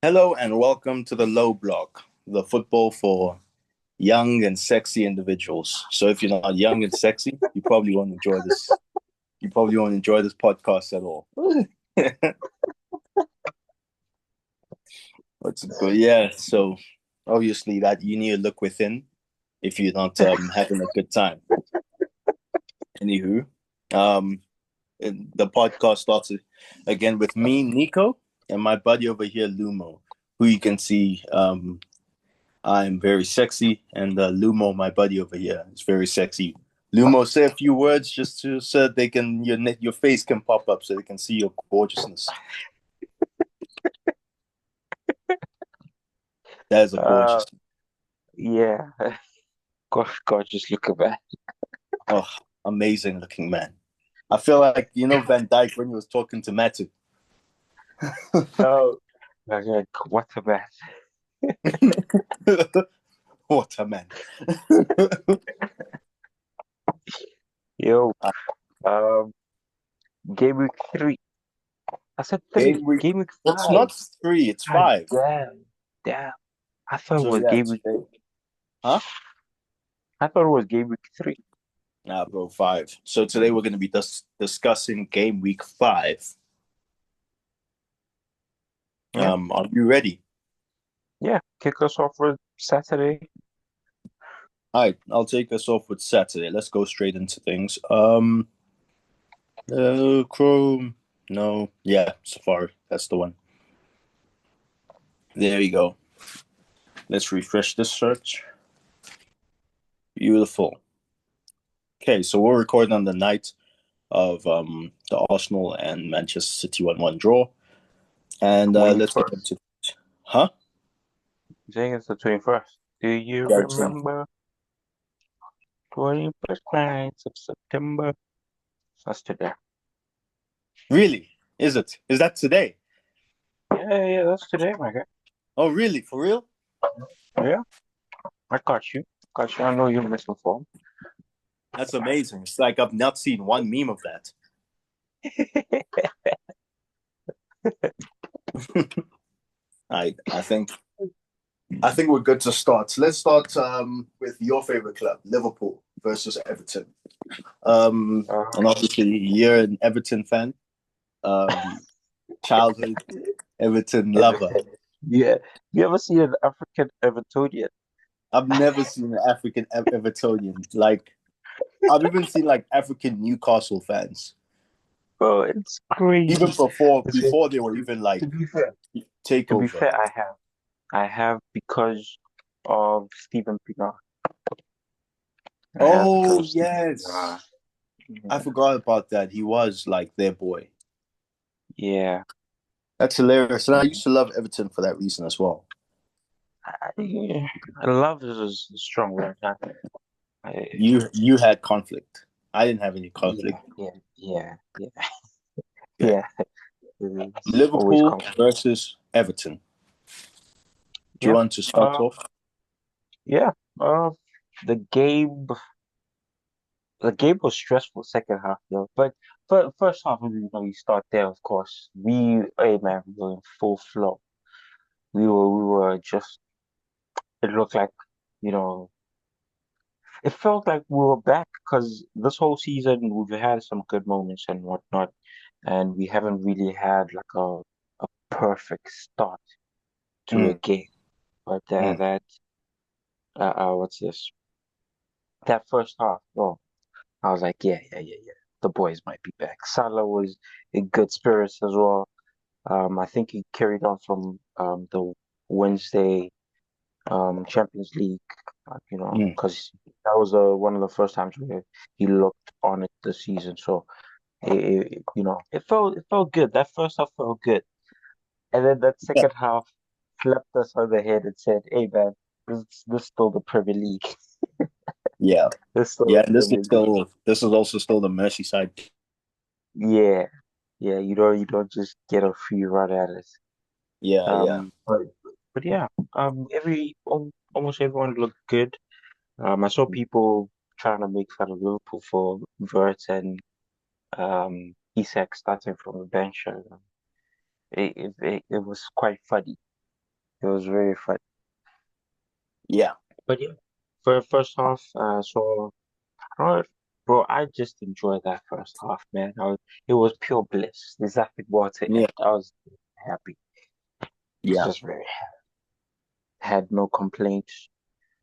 Hello and welcome to the Low Block, the football for young and sexy individuals. So if you're not young and sexy, you probably won't enjoy this. You probably won't enjoy this podcast at all. But yeah, so obviously that you need to look within if you're not having a good time. Anywho, um, the podcast starts again with me, Nico, and my buddy over here, Lumo, who you can see I'm very sexy, and Lumo, my buddy over here, is very sexy. Lumo, say a few words so that they can your face can pop up so they can see your gorgeousness. That is a Uh, gorgeous, yeah. Gosh, gorgeous looking man. oh, amazing looking man. I feel like Van Dyke when he was talking to Matthew. Oh, like, what a man. What a man! Yo, um, game week 3. I said 3. Game week. Game week It's 5. not 3. It's God 5. damn. Damn. I thought it So was yeah, game week. today, huh? I thought it was game week 3. Nah, bro, 5. So today we're going to be discussing game week 5. Yeah. Are you ready? Yeah. Kick us off with Saturday. All right, I'll take us off with Saturday. Let's go straight into things. Chrome. No, yeah, Safari. That's the one. There you go. Let's refresh this search. Beautiful. Okay, so we're recording on the night of the Arsenal and Manchester City 1-1 draw. And let's get 21st. into it. Huh? Saying it's the 21st. Do you Yeah, remember 21st nights of September? That's today. really? Is it? Is that today? Yeah, that's today, my guy. Oh, really? For real? Yeah. I got you. Got you. I know you're misinformed. That's amazing. It's like I've not seen one meme of that. I think we're good to start. Let's start with your favorite club, Liverpool versus Everton. And Uh, obviously, you're an Everton fan, um, childhood Everton lover. Everton. Yeah. You ever see an African Evertonian? I've never seen an African Evertonian. Like, I've even seen like African Newcastle fans, Bro, it's even crazy. Listen, before they were even to like be fair, to be takeover. fair, I have. I have because of Stephen Pinar. I have because Oh of Stephen Pinar. yes, I forgot about that. He was like their boy. Yeah. That's hilarious. And I used to love Everton for that reason as well. Yeah. Love is a strong word. I, You had conflict. I didn't have any yeah, conflict. yeah, Okay. yeah. It's always Liverpool conflict. versus Everton. Do you Yeah. want to start Uh, off? yeah. Uh, the game. The game was stressful second half though, but first half we start there of course. Hey man, we were in full flow. We were just. It looked like you know. It felt like we were back because this whole season we've had some good moments and whatnot, and we haven't really had like a perfect start to a Mm, game. But mm. what's this? That first half, oh, I was like, yeah. The boys might be back. Salah was in good spirits as well. I think he carried on from the Wednesday Champions League, Mm. because that was one of the first times where he looked on it this season. So it felt good. That first half felt good, and then that Yeah, second half slapped us on the head and said, "Hey man, this is still the Premier League. yeah, This is still yeah. the And Premier League." this is also still the Merseyside. Yeah, yeah. You don't just get a free run at it. Yeah, yeah. But yeah, almost everyone looked good. I saw people trying to make fun of Liverpool for Vert and Isak starting from the bench. And it was quite funny. It was very fun. Yeah, But yeah, for first half, so I don't know, bro, I just enjoyed that first half, man. It was pure bliss. There's nothing more to yeah, it. I was happy. It's yeah. just very had no complaints.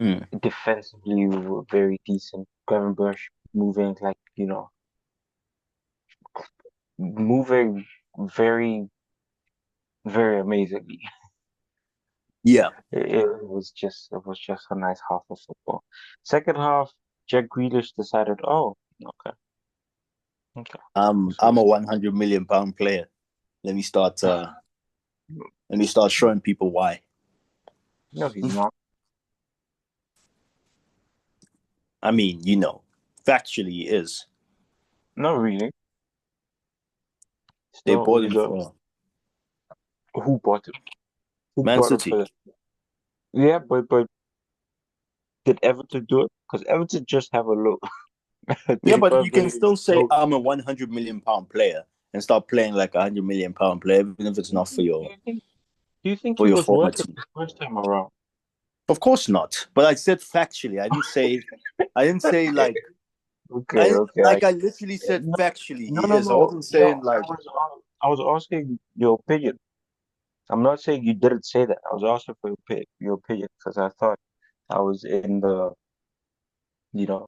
Mm. Defensively, we were very decent. Gravenberch moving like, moving very, very amazingly. Yeah. It was just a nice half of football. Second half, Jack Grealish decided, oh, okay, okay. I'm a So 100 million pound player. Let me start. Let me start showing people why. no, he's not. I mean, factually he is. Not really. They Still, bought him for who bought him? Who Man bought him City. for the? Yeah, but did Everton do it? Because Everton just have a low Yeah, but you 35 can million still say low. I'm a 100 million pound player and start playing like a 100 million pound player, even if it's Do you not for think? Do your you think? Do you think for he your was former worth it team. the first time around? Of course not. But I said factually. I didn't say like Okay, okay. I literally said No, factually no, he no, is. I no, wasn't no. saying like I was asking your opinion. I'm not saying you didn't say that. I was asking for your opinion because I thought I was in you know,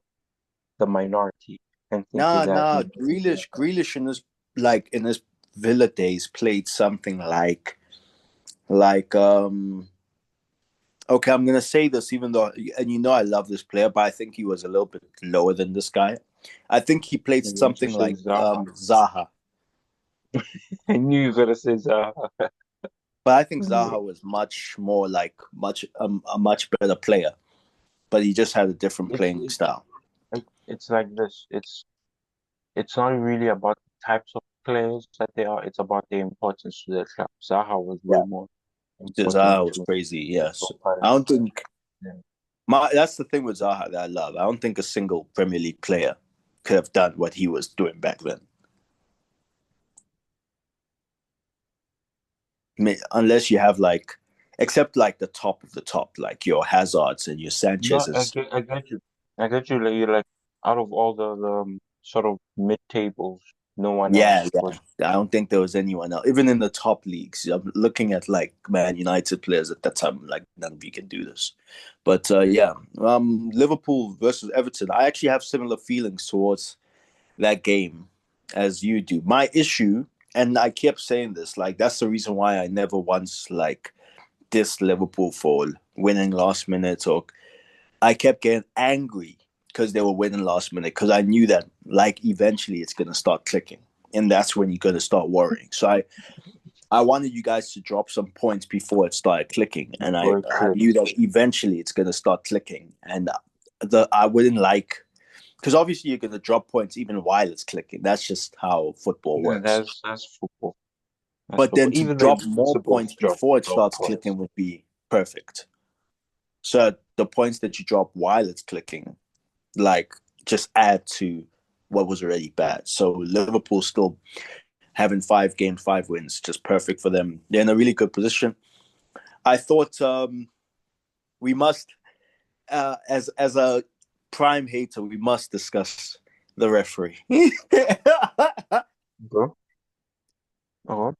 the minority and thinking that nah. he wasn't worth it. Grealish in his Villa days played something like. Okay, I'm gonna say this, even though, and I love this player, but I think he was a little bit lower than this guy. I think he played You want to something say like Zaha? Zaha, I knew you were gonna say Zaha. but I think Zaha was much more like a much better player, but he just had a different It's playing it's style. it's like this. It's not really about the types of players that they are. It's about their importance to the club. Zaha was way Yeah, more important Zaha was to crazy. Yes, Crystal I Palace don't think than that's the thing with Zaha that I love. I don't think a single Premier League player could have done what he was doing back then. Unless you have like, except like the top of the top, like your Hazards and your no. Sanchez's. I get you. I get you. Like, you're like out of all the sort of mid tables, no one Yeah, else was. yeah. I don't think there was anyone else. Even in the top leagues, I'm looking at like Man United players at that time. Like none of you can do this. But yeah, Liverpool versus Everton. I actually have similar feelings towards that game as you do. My issue, and I kept saying this, like that's the reason why I never once like dissed Liverpool for winning last minute, or I kept getting angry because they were winning last minute because I knew that like eventually it's gonna start clicking, and that's when you're gonna start worrying. So I wanted you guys to drop some points before it started clicking, and I, Before it I clicked. knew that eventually it's gonna start clicking, and I wouldn't like, because obviously you're gonna drop points even while it's clicking. That's just how football Yeah, works. that's football. That's But football. then to Even the drop more Invincibles points before it drop starts points. clicking would be perfect. So the points that you drop while it's clicking, like, just add to what was already bad. So Liverpool still having 5 games, 5 wins, just perfect for them. They're in a really good position. I thought we must, as a prime hater, we must discuss the referee. Bro. Oh,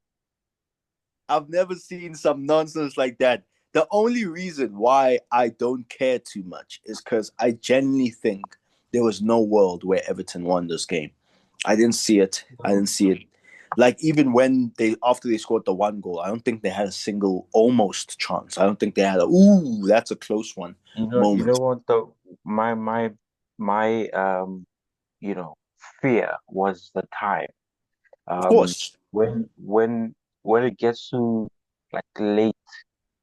I've never seen some nonsense like that. The only reason why I don't care too much is because I genuinely think there was no world where Everton won this game. I didn't see it. I bro. didn't see it. Like even when after they scored the one goal, I don't think they had a single almost chance. I don't think they had a ooh, that's a close one You know moment. what though? My you know, fear was the time. Of Um, course, when when when it gets to like late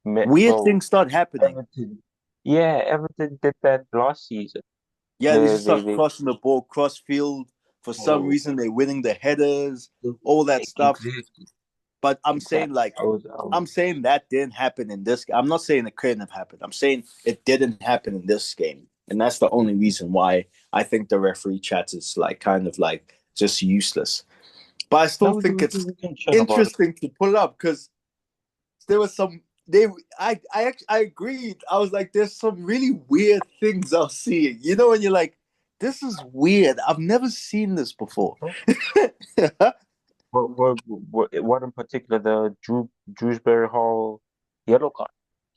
mid, weird bro, things start happening. Everton, yeah, Everton did that last season. Yeah, they They just they start they crossing the ball, cross field. For some oh, reason, they're winning the headers, all that stuff. exactly, But exactly. I'm saying that didn't happen in this game. I'm not saying it couldn't have happened. I'm saying it didn't happen in this game. And that's the only reason why I think the referee chat is like kind of like just useless. But I still No, think it's we can chat about it. interesting to pull up because there was some they I agreed. I was like, there's some really weird things I'm seeing. You know, when you're like, this is weird. I've never seen this before. What in particular, the Drewsbury Hall yellow card?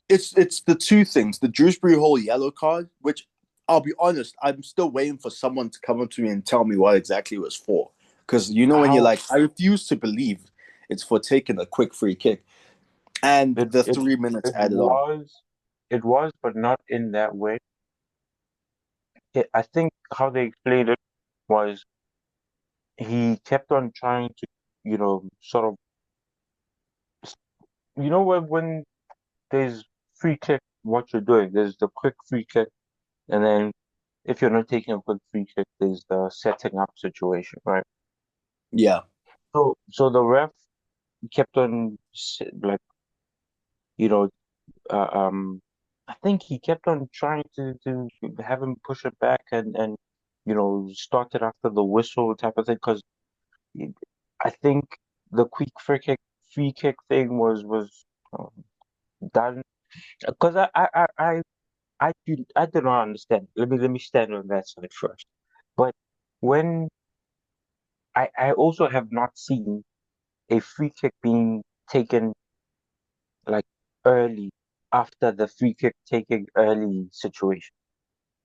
It's the two things: the Dewsbury Hall yellow card, which I'll be honest, I'm still waiting for someone to come up to me and tell me what exactly it was for. Because you know when you're How like, I refuse to believe it's for taking a quick free kick and it the it 3 minutes it added on. was it was, but not in that way. I think how they explained it was he kept on trying to, sort of, when there's free kick, what you're doing, there's the quick free kick, and then if you're not taking a quick free kick, there's the setting up situation, right? Yeah, So the ref kept on like, you know, uh, um, I think he kept on trying to have him push it back and start it after the whistle type of thing because I think the quick free kick thing was um, done because I do not understand. Let me stand on that side first. But when I also have not seen a free kick being taken like early after the free kick taking early situation.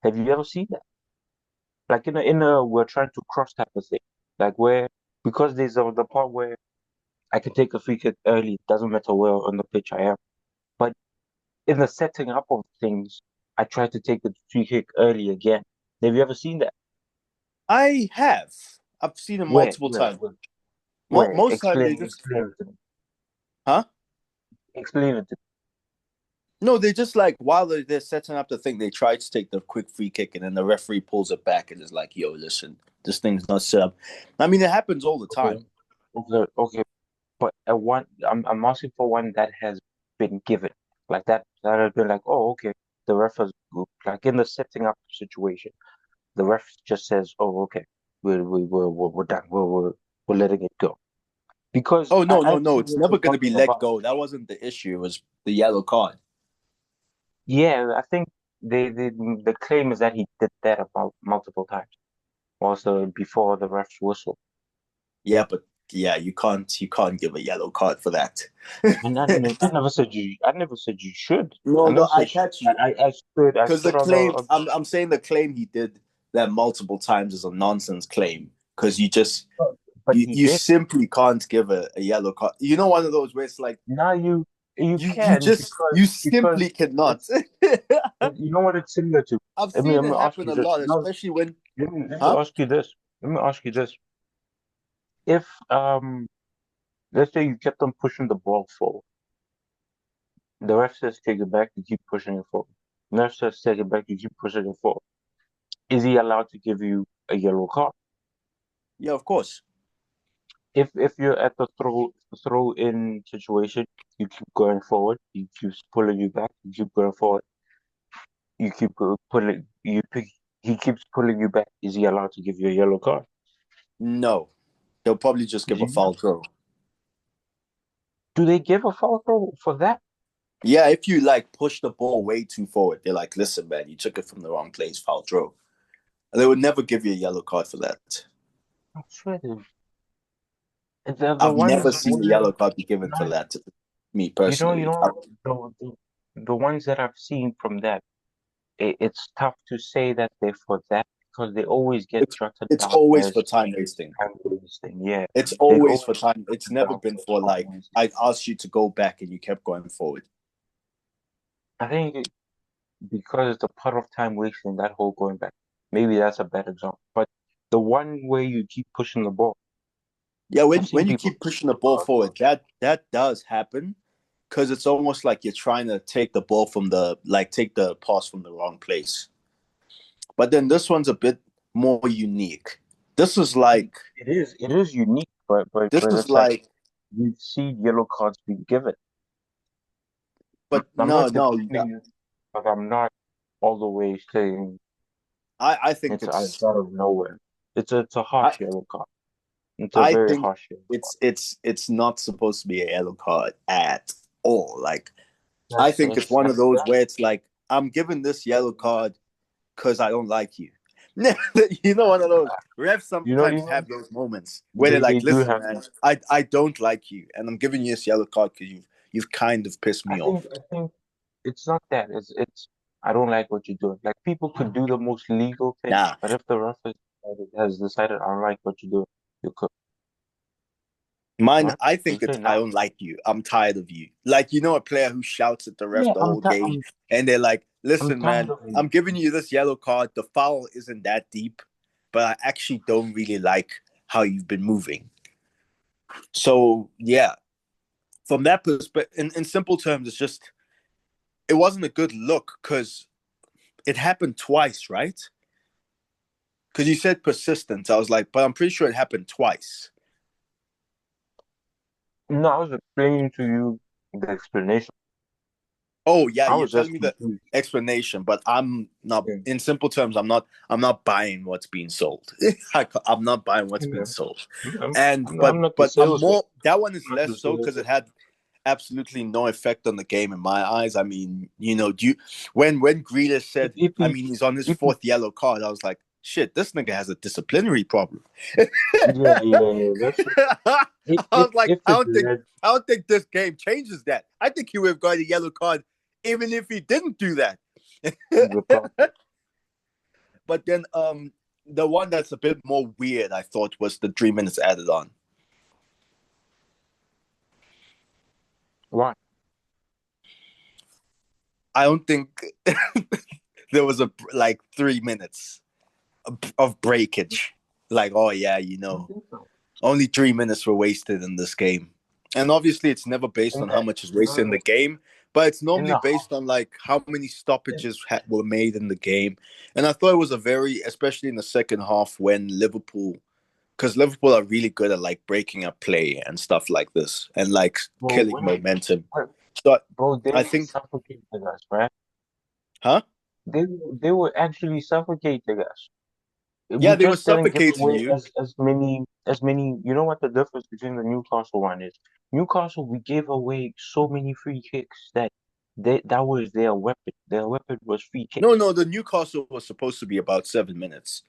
Have you ever seen that? Like in a we're trying to cross type of thing. Like where because there's the part where I can take a free kick early, it doesn't matter where on the pitch I am. But in the setting up of things, I try to take the free kick early again. Have you ever seen that? I have. I've seen it Where? multiple Where? times. Where? Where? Most time they Explain just, explain it to me. huh? Explain it to No, they just like while they're setting up the thing, they try to take the quick free kick, and then the referee pulls it back and is like, "Yo, listen, this thing's not set up." I mean, it happens all the me. Okay. time. Okay. But I'm asking for one that has been given. Like that has been like, oh, okay, the ref has like in the setting up situation, the ref just says, oh, okay, we're done. We're letting it go. Because Oh I, no, no, I've no! seen It's this never with going to be talking let about. go. That wasn't the issue. It was the yellow card. Yeah, I think the claim is that he did that about multiple times. Also before the ref's whistle. Yeah, but yeah, you can't give a yellow card for that. And I never said you should. I No, never no, I said catch I you I, I stood I because the stood on claim. the I'm saying the claim he did that multiple times is a nonsense claim because but you he you did. simply can't give a yellow card. You know, one of those where it's like Now you you can just you simply cannot. it's you know what it's similar to. I've Let me seen let me it ask happen you a this. lot, No, especially when, let me huh? ask you this. Let me ask you this. If let's say you kept on pushing the ball forward, the ref says take it back, you keep pushing it forward. The ref says take it back, you keep pushing it forward. Is he allowed to give you a yellow card? Yeah, of course. If you're at the throw in situation, you keep going forward, he keeps pulling you back, you keep going forward. You keep pulling you pick he keeps pulling you back. Is he allowed to give you a yellow card? No, they'll probably just Do give a you know? foul throw. Do they give a foul for that? Yeah, if you like push the ball way too forward, they're like, "Listen, man, you took it from the wrong place, foul throw." They would never give you a yellow card for that. I swear the I've ones never the seen a ones that yellow I've card be given for not that. Me you know you personally, know the ones that I've seen from that it's tough to say that they're for that because they always get it's jotted it's down always as for time wasting. time wasting. Yeah, It's they always always for time. get It's jotted never down been as for time like wasting. I asked you to go back and you kept going forward. I think because the part of time wasting that whole going back. Maybe that's a bad example, but the one where you keep pushing the ball. Yeah, I've when seen you people keep pushing the ball forward, that does happen because it's almost like you're trying to take the ball from the like take the pass from the wrong place. But then this one's a bit more unique. This is like it is unique, but but this but is it's like like we've seen yellow cards being given. but I'm no, not no, defending it, but I'm not all the way saying I think it's out of nowhere. It's a I harsh yellow card. It's a I very think harsh yellow card. it's not supposed to be a yellow card at all. Like I think it's one of That's those that. where it's like I'm giving this yellow card because I don't like you. One of those refs You know what sometimes I mean? have those moments where they're They like, do "Listen, have man, that. I don't like you, and I'm giving you this yellow card because you've kind of pissed me off." I think it's not that. It's I don't like what you're doing. Like people could do the most legal thing, Nah, but if the ref has decided I don't like what you're doing, you could, mine. right? I You think it's say I no. don't like you. I'm tired of you. Like a player who shouts at the ref Yeah, the whole game, and they're like, I'm "Listen, tired man, of I'm you. giving you this yellow card. The foul isn't that deep, but I actually don't really like how you've been moving." So yeah, from that perspective, in simple terms, it wasn't a good look because it happened twice, right? Because you said persistence. I was like, but I'm pretty sure it happened twice. No, I was explaining to you the explanation. Oh yeah, I you're was just telling me the confused. explanation, but I'm not. Yeah. In simple terms, I'm not buying what's being sold. I'm not buying what's Yeah. being sold. I'm, And I'm not the but I'm sales rep. more. That one is I'm not less the so sales because it rep. had absolutely no effect on the game in my eyes. I mean, when Grealish If said, if I he mean, he's on his if he fourth yellow card, I was like, shit, this nigga has a disciplinary problem. yeah, that's true. I was like, If it led I don't think this game changes that. I think he would have got a yellow card even if he didn't do that. the problem. But then the one that's a bit more weird, I thought, was the 3 minutes added on. Why? I don't think there was a like 3 minutes of breakage. Like, oh yeah, I don't think so. only 3 minutes were wasted in this game. And obviously, it's never based In on how the much is no wasted in the no game, but it's in normally the half. based on like how many In, stoppages were made in the game. And I thought it was a very, especially in the second half when Liverpool, because Liverpool are really good at like breaking up play and stuff like this and like bro, killing momentum. when- So bro, they I were think, suffocating us, right? huh? They were actually suffocating us. Yeah, We they were just didn't give suffocating away you. as many. You know what the difference between the Newcastle one is? Newcastle, we gave away so many free kicks that that was their weapon. Their weapon was free No, kicks. no, the Newcastle was supposed to be about 7 minutes.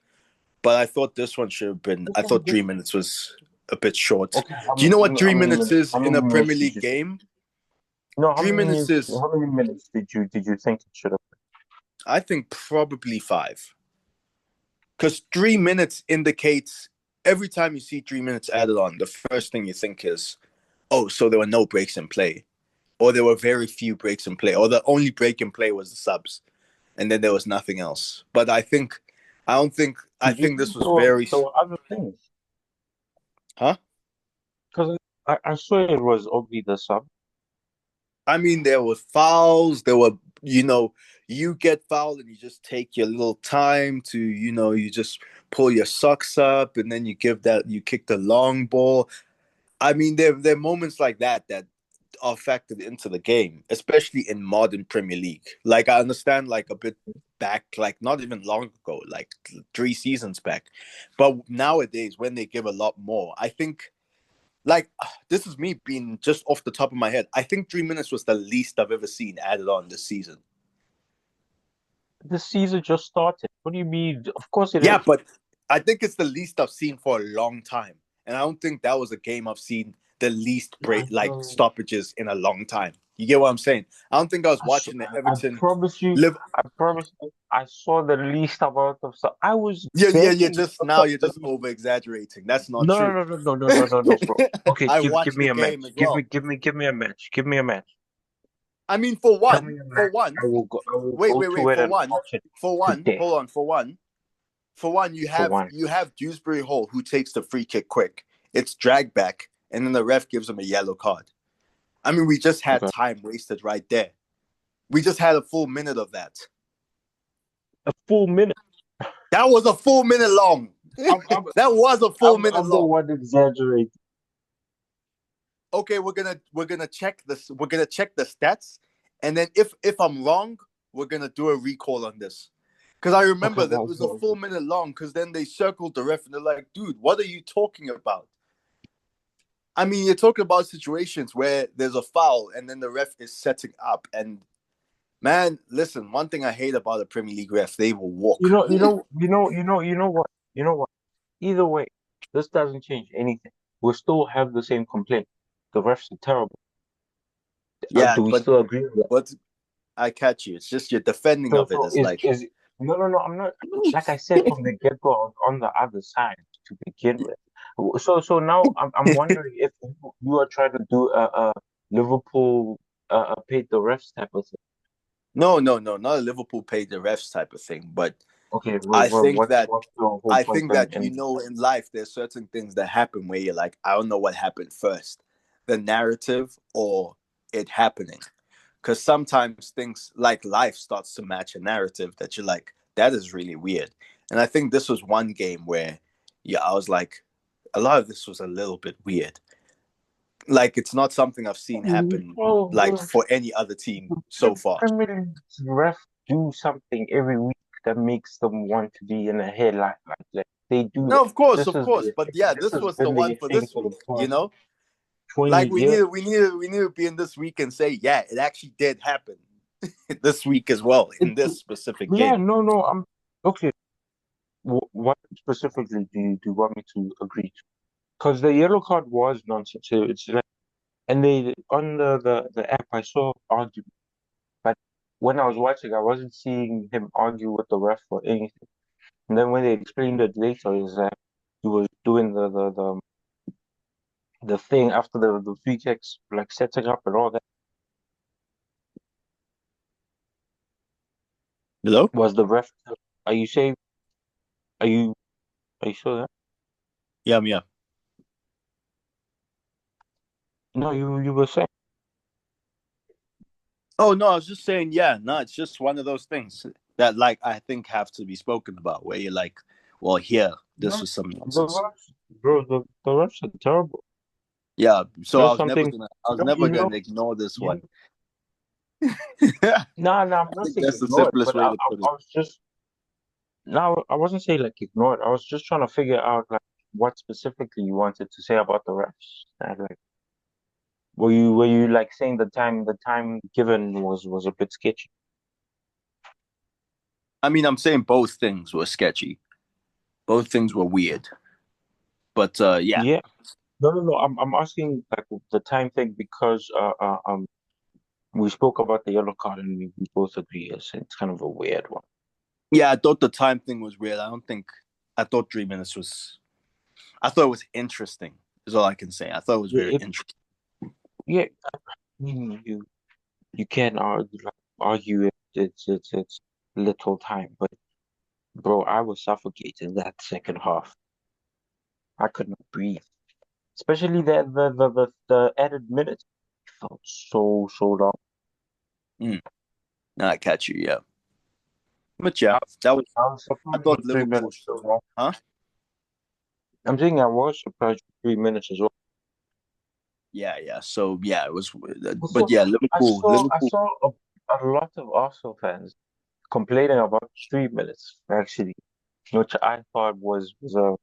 But I thought this one should have been. I thought 3 minutes was a bit short. Okay, Do you know what three how many minutes minutes? is How in a many Premier minutes did League you think? game? No, 3 minutes is, how many minutes did you think it should have I think, probably five. Because 3 minutes indicates every time you see 3 minutes added on, the first thing you think is, oh, so there were no breaks in play, or there were very few breaks in play, or the only break in play was the subs, and then there was nothing else. But I don't think, I been? Do you think this think was very, there were other things? huh? Because I swear it was only the sub. I mean, there were fouls. There were, you get fouled and you just take your little time to, you just pull your socks up and then you kick the long ball. I mean, there are moments like that are factored into the game, especially in modern Premier League. Like, I understand, like, a bit back, like, not even long ago, like 3 seasons back. But nowadays, when they give a lot more, I think like this is me being just off the top of my head. I think 3 minutes was the least I've ever seen added on this season. The season just started. What do you mean? Of course it Yeah, is. but I think it's the least I've seen for a long time, and I don't think that was a game I've seen the least break like No. stoppages in a long time. You get what I'm saying? I don't think I was watching the I Everton promise you, live. I promise you, I saw the least amount of stuff. I was Yeah. begging Just for now you're just somebody. over exaggerating. That's not No, true. no, no, no, no, no, no, no, no, bro. Okay, I give watched me the a game match. as well. Give me a match. Give me a match. I mean, Tell me a for match. one, I will wait, go wait, to wait. it and watch it For one, today. hold on. For one, For one. you have Dewsbury Hall who takes the free kick quick. It's dragged back, and then the ref gives him a yellow card. I mean, we just had Okay. time wasted right there. We just had a full minute of that. A full minute. That was a full minute long. I'm, I'm, That was a full minute I'm the long. one exaggerating. Okay, we're gonna check this. We're gonna check the stats, and then if I'm wrong, we're gonna do a recall on this. Because I Okay, remember that guys, was a full minute long. Because then they circled the ref and they're like, "Dude, what are you talking about?" I mean, you're talking about situations where there's a foul and then the ref is setting up. And man, listen, one thing I hate about the Premier League ref, they will walk. You know what? Either way, this doesn't change anything. We still have the same complaint. The refs are terrible. Yeah, Do we but still agree with that? but I catch you. It's just your defending So, of it so is like, is no, no, no. I'm not. Like I said from the get-go, I was on the other side to begin with. So now I'm wondering if you are trying to do a Liverpool paid the refs type of thing. no, no, no, not a Liverpool paid the refs type of thing. But Okay, well, I well, think that what's your whole I point think that in in life there's certain things that happen where you're like, I don't know what happened first, the narrative or it happening. Because sometimes things like life starts to match a narrative that you're like, that is really weird. And I think this was one game where, yeah, I was like, a lot of this was a little bit weird. Like it's not something I've seen happen like well, for any other team so the far. Premier League's ref do something every week that makes them want to be in the headline. Like they do No, that. This of is course, but yeah, this this has was the been one their for thing this for week. the past 20 Like years. we need to be in this week and say, yeah, it actually did happen this week as well It, in this specific yeah, game. no, no. I'm okay. What specifically do you want me to agree to? Because the yellow card was nonsense. It's like, and they on the app I saw argument, but when I was watching, I wasn't seeing him argue with the ref or anything. And then when they explained it later, is that he was doing the thing after the free kicks, like setting up and all that. Hello? Was the ref? Are you saying? Are you are you sure that? Yeah, yeah. No, you were saying. Oh no, I was just saying, yeah, no, it's just one of those things that like I think have to be spoken about where you're like, well, here, this No, was some the nonsense. refs, bro, the refs are terrible. Yeah, so There's something. I was never gonna ignore this You one. know. I Nah, nah, I'm not think saying that's the ignore it, simplest but way to put I it. was just now I wasn't saying like ignore it. I was just trying to figure out like what specifically you wanted to say about the refs. And, like, were you like saying the time given was a bit sketchy? I mean, I'm saying both things were sketchy. Both things were weird. But yeah. Yeah. No, no, no. I'm asking like the time thing because we spoke about the yellow card and we both agree it's kind of a weird one. Yeah, I thought the time thing was weird. I thought 3 minutes was I thought it was interesting, is all I can say. I thought it was Yeah, very interesting. yeah. I mean, you can argue it's little time, but bro, I was suffocating that second half. I could not breathe, especially the added minutes felt so long. Mm. Now I catch you, yeah. But yeah, I, that was I was I surprised thought with three Liverpool minutes showed. as well. Huh? I'm saying I was surprised with 3 minutes as well. Yeah, yeah. So yeah, it was but Also, yeah, I Liverpool, saw I Liverpool. saw a lot of Arsenal fans complaining about 3 minutes actually, which I thought was a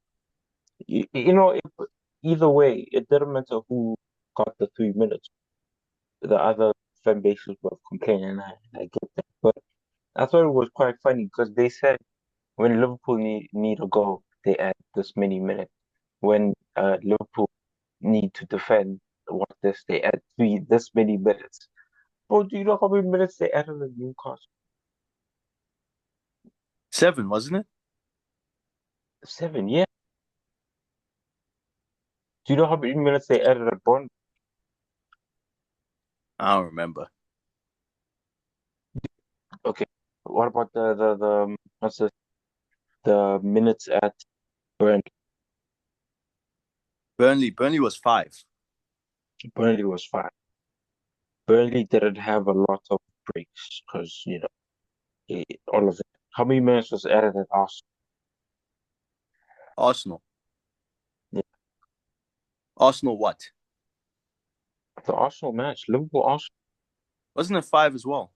either way, it didn't matter who got the 3 minutes. The other fan bases were complaining. I get that, but I thought it was quite funny because they said when Liverpool need a goal, they add this many minutes. When Liverpool need to defend, what this they add this many minutes. Bro, do you know how many minutes they added in Newcastle? 7, wasn't it? 7, yeah. Do you know how many minutes they added at Bond? I don't remember. Okay. What about what's the minutes at Burnley? Burnley was 5. Burnley was 5. Burnley didn't have a lot of breaks because all of it. How many minutes was added at Arsenal? Arsenal. Yeah, Arsenal what? the Arsenal match, Liverpool Arsenal. Wasn't it 5 as well?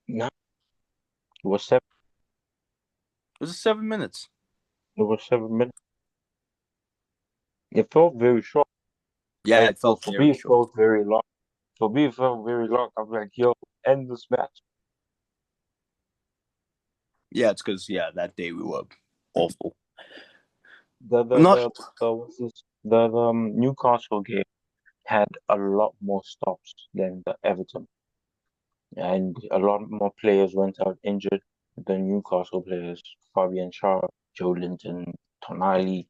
No, it was 7. Was it 7 minutes? It was 7 minutes. It felt very short. Yeah, it felt For me, very it short. felt very long. For me, it felt very long. I'm like, yo, end this match. Yeah, it's because that day we were awful. The Not the the what's this? The Newcastle game had a lot more stops than the Everton, and a lot more players went out injured. The Newcastle players, Fabian Schär, Joe Linton, Tonali,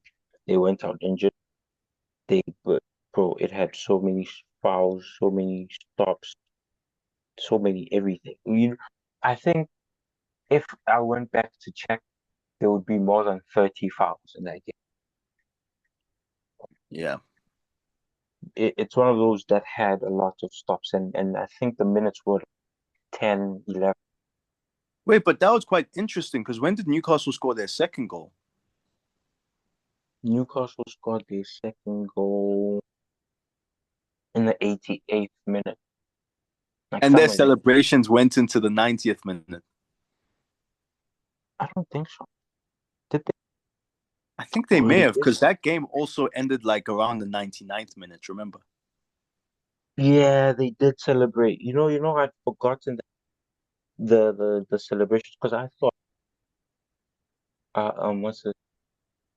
they went out injured. But bro, it had so many fouls, so many stops, so many everything. I think if I went back to check, there would be more than 30 fouls in that game. yeah. It's one of those that had a lot of stops, and I think the minutes were 10, 11. Wait, but that was quite interesting because when did Newcastle score their second goal? Newcastle scored their second goal in the 88th minute, like And their somewhere there. celebrations went into the 90th minute. I don't think so. Did they? I think they Or may they have did? because that game also ended like around the 99th minute, remember? Yeah, they did celebrate. I'd forgotten the celebrations because I thought, what's it?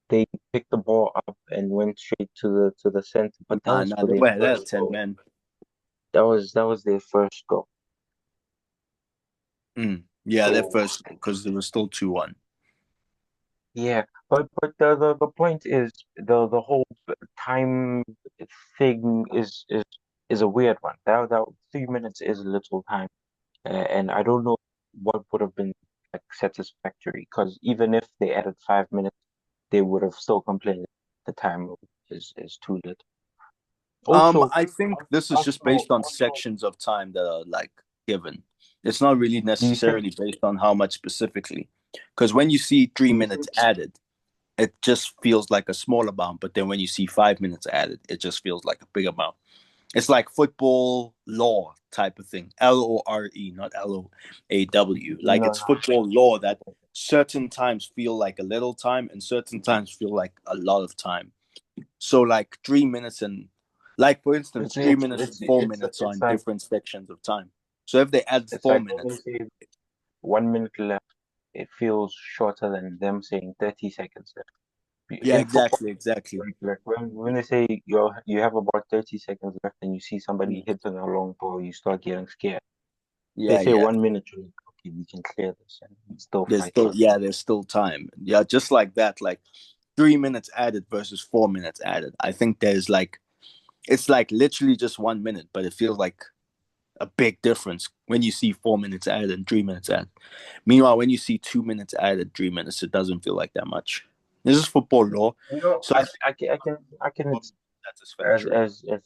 They picked the ball up and went straight to the center, but that Nah, was nah, for they their were there, first 10 goal. men. That was their first goal. Yeah, their So first because there was still 2-1. yeah, but the point is the whole time thing is a weird one. That 3 minutes is a little time, and I don't know what would have been like satisfactory because even if they added 5 minutes, they would have still complained the time is too little. Also, I think this is just based on sections of time that are like given. It's not really do you think necessarily based on how much specifically. Because when you see three do you minutes think added, it just feels like a small amount. But then when you see 5 minutes added, it just feels like a big amount. It's like football law type of thing. LORE, not LOAW. Like no it's no football law that certain times feel like a little time and certain times feel like a lot of time. So like 3 minutes and like for instance, it's 3 minutes and four minutes are it's in like different sections of time. So if they add it's four like when they minutes, say 1 minute left, it feels shorter than them saying 30 seconds left. yeah, In football, exactly, exactly. like when they say you have about 30 seconds left and you see somebody hitting a long ball, you start getting scared. They Yeah, say yeah. 1 minute, you're like, okay, we can clear this and still There's fight. still there's still time. Yeah, just like that. Like 3 minutes added versus 4 minutes added. I think there's like it's like literally just 1 minute, but it feels like a big difference when you see 4 minutes added and 3 minutes added. Meanwhile, when you see 2 minutes added, 3 minutes, it doesn't feel like that much. This is football law, so I think I can as satisfactory.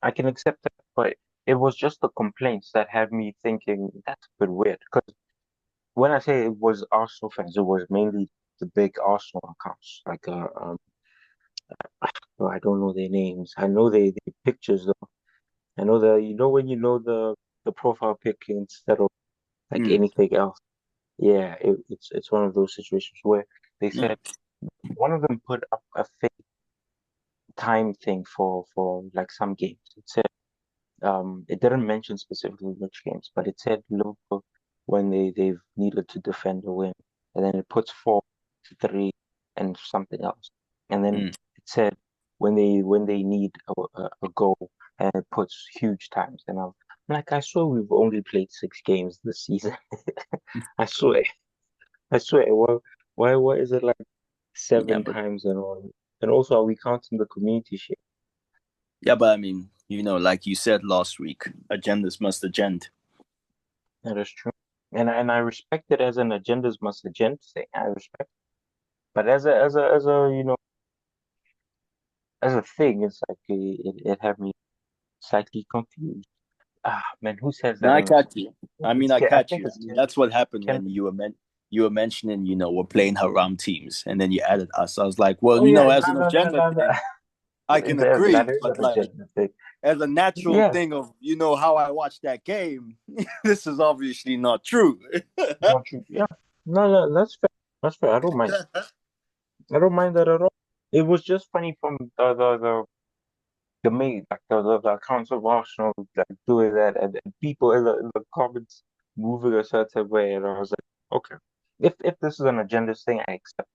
I can accept that, but it was just the complaints that had me thinking that's a bit weird. Because when I say it was Arsenal fans, it was mainly the big Arsenal accounts, like well, I don't know their names. I know they pictures though. I know when you know the profile pic instead of like Mm, anything else. Yeah, it's one of those situations where they yeah. said one of them put up a fake time thing for like some games. It said it didn't mention specifically which games, but it said Liverpool when they've needed to defend a win, and then it puts 4-3 and something else, and then Mm. it said when they need a goal, and it puts huge times. And I'm like, I swear we've only played 6 games this season. I swear, I swear. Why is it like Yeah, seven but times and all? And also, are we counting the community shit? I mean, like you said last week, agendas must agenda. That is true. And I respect it as an agendas must agenda thing. I respect it. But as a thing, it's like it had me slightly confused. Ah man, who says No, that I in the catch you. I mean, I I catch think you. I it's mean, Ken that's what happened Ken when you were mentioning, we're playing haram teams, and then you added us. I was like, well, Oh yeah, as no an no no agenda no no. thing, I can That agree, is but an like agenda thing. as a natural Yeah, thing of how I watched that game, this is obviously not true. not true. Yeah. No, no, that's fair. That's fair. I don't mind that at all. It was just funny from the the main like the accounts of Arsenal like doing that and people in the comments moving a certain way, and I was like, okay, if this is an agenda thing, I accept.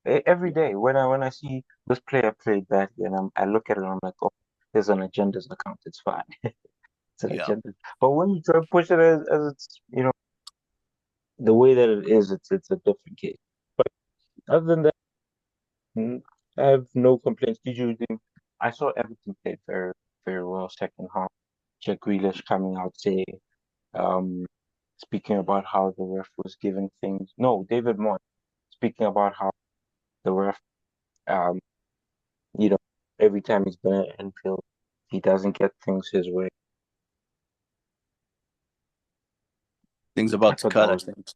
Every Yeah, day when I see this player play badly, and I look at it, and I'm like, oh, there's an agenda's account. It's fine. It's an yeah. agenda. But when you try to push it as it's the way that it is, it's a different case. But other than that, mm, I have no complaints. Did you think I saw everything played very well second half. Jack Grealish coming out saying, um, speaking about how the ref was giving things. No, David Moore speaking about how the ref, um, you know, every time he's been at Enfield, he doesn't get things his way. Things I about to thought that cut, I was think.